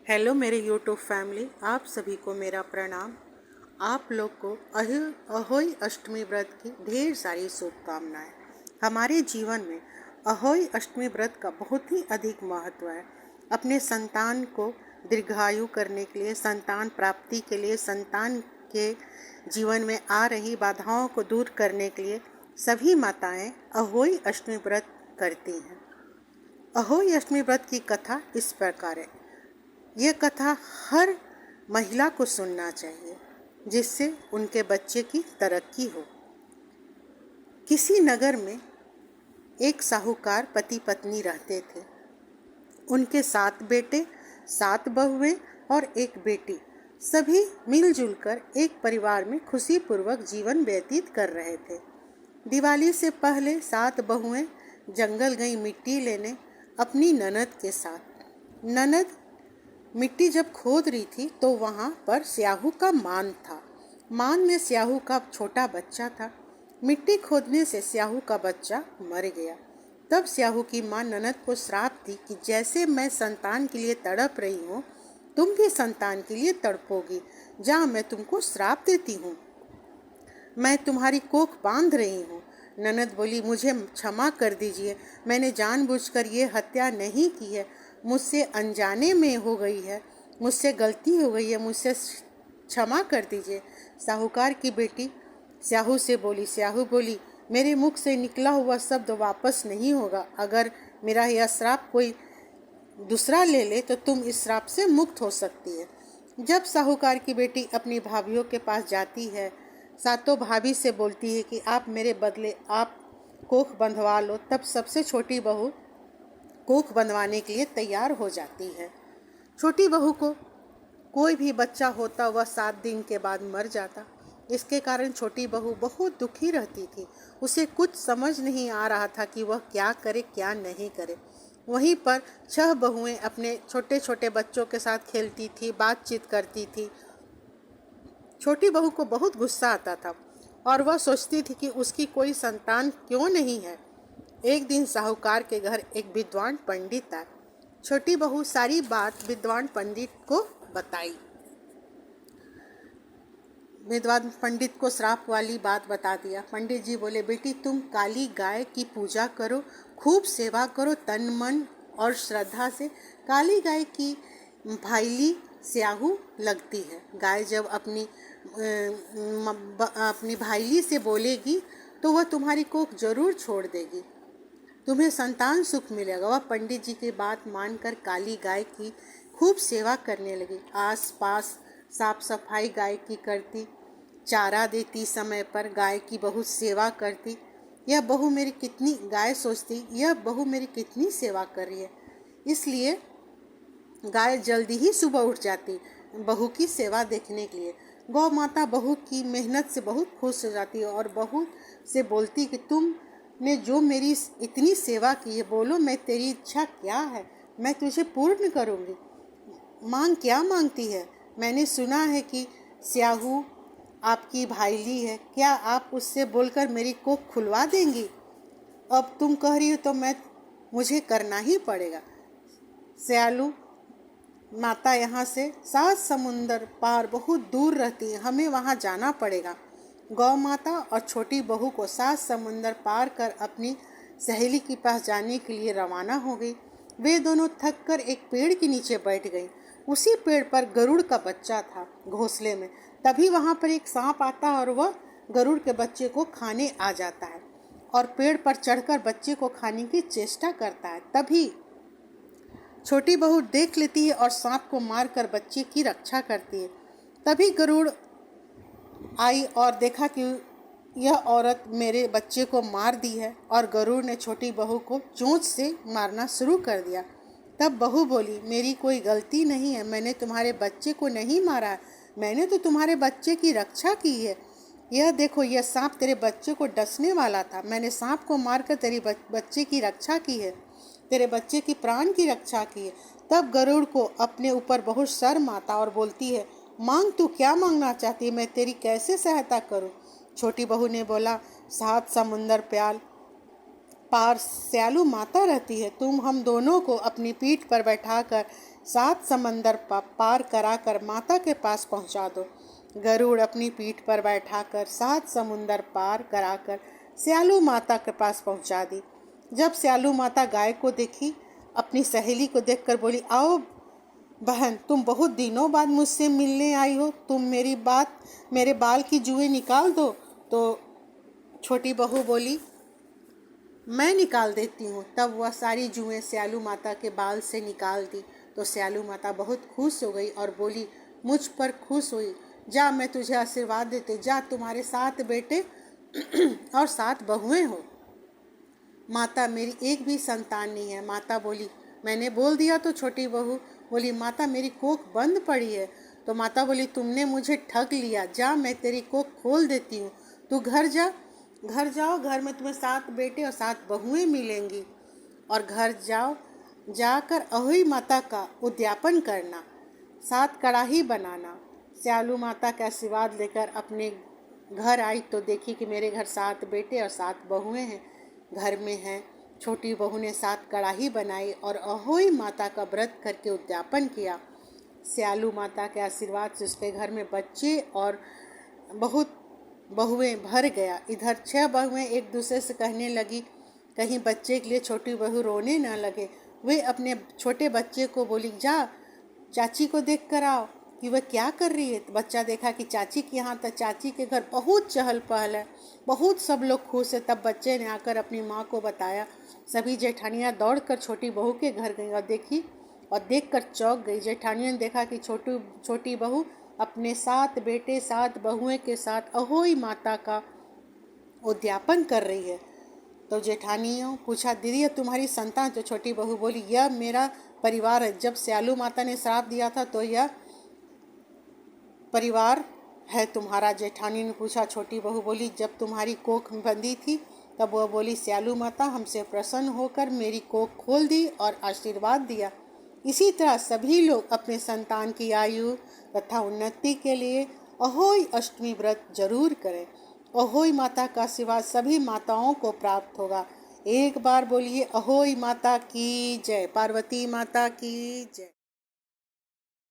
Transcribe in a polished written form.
Hello मेरे YouTube family, आप सभी को मेरा प्रणाम। आप लोग को अहोई अष्टमी व्रत की ढेर सारी शुभकामनाएं। हमारे जीवन में अहोई अष्टमी व्रत का बहुत ही अधिक महत्व है। अपने संतान को दीर्घायु करने के लिए, संतान प्राप्ति के लिए, संतान के जीवन में आ रही बाधाओं को दूर करने के लिए सभी माताएं अहोई अष्टमी व्रत करती हैं। अहोई अष्टमी व्रत की कथा इस प्रकार है। ये कथा हर महिला को सुनना चाहिए, जिससे उनके बच्चे की तरक्की हो। किसी नगर में एक साहूकार पति पत्नी रहते थे। उनके 7 बेटे, 7 बहुएं और एक बेटी, सभी मिलजुल कर एक परिवार में खुशीपूर्वक जीवन व्यतीत कर रहे थे। दिवाली से पहले 7 बहुएं जंगल गई मिट्टी लेने अपनी ननद के साथ। ननद मिट्टी जब खोद रही थी तो वहाँ पर स्याहू का मान था। मान में स्याहू का छोटा बच्चा था। मिट्टी खोदने से स्याहू का बच्चा मर गया। तब स्याहू की माँ ननद को श्राप दी कि जैसे मैं संतान के लिए तड़प रही हूँ, तुम भी संतान के लिए तड़पोगी। जा, मैं तुमको श्राप देती हूँ, मैं तुम्हारी कोख बांध रही हूँ। ननद बोली, मुझे क्षमा कर दीजिए, मैंने जानबूझकर ये हत्या नहीं की है, मुझसे अनजाने में हो गई है, मुझसे गलती हो गई है, मुझसे क्षमा कर दीजिए। साहूकार की बेटी स्याहू से बोली। स्याहू बोली, मेरे मुख से निकला हुआ शब्द वापस नहीं होगा। अगर मेरा यह श्राप कोई दूसरा ले ले तो तुम इस श्राप से मुक्त हो सकती है। जब साहूकार की बेटी अपनी भाभीियों के पास जाती है, सातों भाभी से बोलती है कि आप मेरे बदले आप कोख बंधवा लो, तब सबसे छोटी बहू कोख बंधवाने के लिए तैयार हो जाती है। छोटी बहू को कोई भी बच्चा होता वह 7 दिन के बाद मर जाता। इसके कारण छोटी बहू बहुत दुखी रहती थी। उसे कुछ समझ नहीं आ रहा था कि वह क्या करे क्या नहीं करे। वहीं पर 6 बहुएं अपने छोटे छोटे बच्चों के साथ खेलती थी, बातचीत करती थी। छोटी बहू को बहुत गुस्सा आता था और वह सोचती थी कि उसकी कोई संतान क्यों नहीं है। एक दिन साहूकार के घर एक विद्वान पंडित आए। छोटी बहू सारी बात विद्वान पंडित को बताई। विद्वान पंडित को श्राप वाली बात बता दिया। पंडित जी बोले, बेटी तुम काली गाय की पूजा करो, खूब सेवा करो, तन मन और श्रद्धा से। काली गाय की भाईली स्याहू लगती है। गाय जब अपनी भाईली से बोलेगी तो वह तुम्हारी कोख जरूर छोड़ देगी, तुम्हें संतान सुख मिलेगा। वह पंडित जी की बात मानकर काली गाय की खूब सेवा करने लगी। आस पास साफ सफाई गाय की करती, चारा देती समय पर, गाय की बहुत सेवा करती। यह बहू मेरी कितनी, गाय सोचती, यह बहू मेरी कितनी सेवा कर रही है। इसलिए गाय जल्दी ही सुबह उठ जाती बहू की सेवा देखने के लिए। गौ माता बहू की मेहनत से बहुत खुश हो जाती और बहू से बोलती कि तुमने जो मेरी इतनी सेवा की है, बोलो मैं तेरी इच्छा क्या है, मैं तुझे पूर्ण करूँगी। मांग क्या मांगती है? मैंने सुना है कि स्याहू आपकी भाईली है, क्या आप उससे बोलकर मेरी कोख खुलवा देंगी? अब तुम कह रही हो तो मुझे करना ही पड़ेगा। स्यालू माता यहाँ से 7 समुंदर पार बहुत दूर रहती है, हमें वहाँ जाना पड़ेगा। गौ माता और छोटी बहू को 7 समुंदर पार कर अपनी सहेली के पास जाने के लिए रवाना हो गई। वे दोनों थक कर एक पेड़ के नीचे बैठ गई। उसी पेड़ पर गरुड़ का बच्चा था घोंसले में। तभी वहाँ पर एक सांप आता है और वह गरुड़ के बच्चे को खाने आ जाता है और पेड़ पर चढ़कर बच्चे को खाने की चेष्टा करता है। तभी छोटी बहू देख लेती है और सांप को मारकर बच्चे की रक्षा करती है। तभी गरुड़ आई और देखा कि यह औरत मेरे बच्चे को मार दी है और गरुड़ ने छोटी बहू को चोंच से मारना शुरू कर दिया। तब बहू बोली, मेरी कोई गलती नहीं है, मैंने तुम्हारे बच्चे को नहीं मारा है, मैंने तो तुम्हारे बच्चे की रक्षा की है। यह देखो, यह सांप तेरे बच्चे को डसने वाला था, मैंने सांप को मारकर तेरे बच्चे की रक्षा की है, तेरे बच्चे की प्राण की रक्षा की है। तब गरुड़ को अपने ऊपर बहुत शर्म आता और बोलती है, मांग, तू क्या मांगना चाहती है, मैं तेरी कैसे सहायता करूं? छोटी बहू ने बोला, 7 समुंदर पार पार स्यालू माता रहती है। तुम हम दोनों को अपनी पीठ पर बैठाकर 7 समंदर पार कराकर माता के पास पहुंचा दो। गरुड़ अपनी पीठ पर बैठाकर 7 समुंदर पार कराकर स्यालू माता के पास पहुंचा दी। जब स्यालू माता गाय को देखी, अपनी सहेली को देखकर बोली, आओ बहन, तुम बहुत दिनों बाद मुझसे मिलने आई हो। तुम मेरे बाल की जुएं निकाल दो। तो छोटी बहू बोली, मैं निकाल देती हूँ। तब वह सारी जुएं स्यालू माता के बाल से निकाल दी। तो स्यालू माता बहुत खुश हो गई और बोली, मुझ पर खुश हुई, जा मैं तुझे आशीर्वाद देती, जा तुम्हारे 7 बेटे और 7 बहुएं हो। माता, मेरी एक भी संतान नहीं है। माता बोली, मैंने बोल दिया तो। छोटी बहू बोली, माता मेरी कोख बंद पड़ी है। तो माता बोली, तुमने मुझे ठग लिया, जा मैं तेरी कोख खोल देती हूँ। तू घर जाओ, घर में तुम्हें 7 बेटे और 7 बहुएं मिलेंगी। और घर जाओ, जाकर अहोई माता का उद्यापन करना, 7 कड़ाही बनाना। स्यालू माता का आशीर्वाद लेकर अपने घर आई तो देखी कि मेरे घर 7 बेटे और 7 बहुएं हैं, घर में हैं। छोटी बहू ने 7 कड़ाही बनाई और अहोई माता का व्रत करके उद्यापन किया। स्यालू माता के आशीर्वाद से उसके घर में बच्चे और बहुत बहुएं भर गया। इधर 6 बहुएं एक दूसरे से कहने लगी, कहीं बच्चे के लिए छोटी बहू रोने ना लगे। वे अपने छोटे बच्चे को बोली, जा चाची को देख कर आओ कि वह क्या कर रही है। तो बच्चा देखा कि चाची के यहाँ, तो चाची के घर बहुत चहल पहल है, बहुत सब लोग खुश है। तब बच्चे ने आकर अपनी माँ को बताया। सभी जेठानियाँ दौड़कर छोटी बहू के घर गई और देखकर चौंक गई। जेठानियों ने देखा कि छोटी बहू अपने 7 बेटे 7 बहुएं के साथ अहोई माता का उद्यापन कर रही है। तो जेठानियों पूछा, दीदी ये तुम्हारी संतान? तो छोटी बहू बोली, यह मेरा परिवार है। जब स्यालू माता ने श्राप दिया था तो यह परिवार है तुम्हारा। जेठानी ने पूछा। छोटी बहू बोली, जब तुम्हारी कोख बंदी थी तब वह बोली, स्यालू माता हमसे प्रसन्न होकर मेरी कोख खोल दी और आशीर्वाद दिया। इसी तरह सभी लोग अपने संतान की आयु तथा उन्नति के लिए अहोई अष्टमी व्रत जरूर करें। अहोई माता का आशीर्वाद सभी माताओं को प्राप्त होगा। एक बार बोलिए, अहोई माता की जय, पार्वती माता की जय।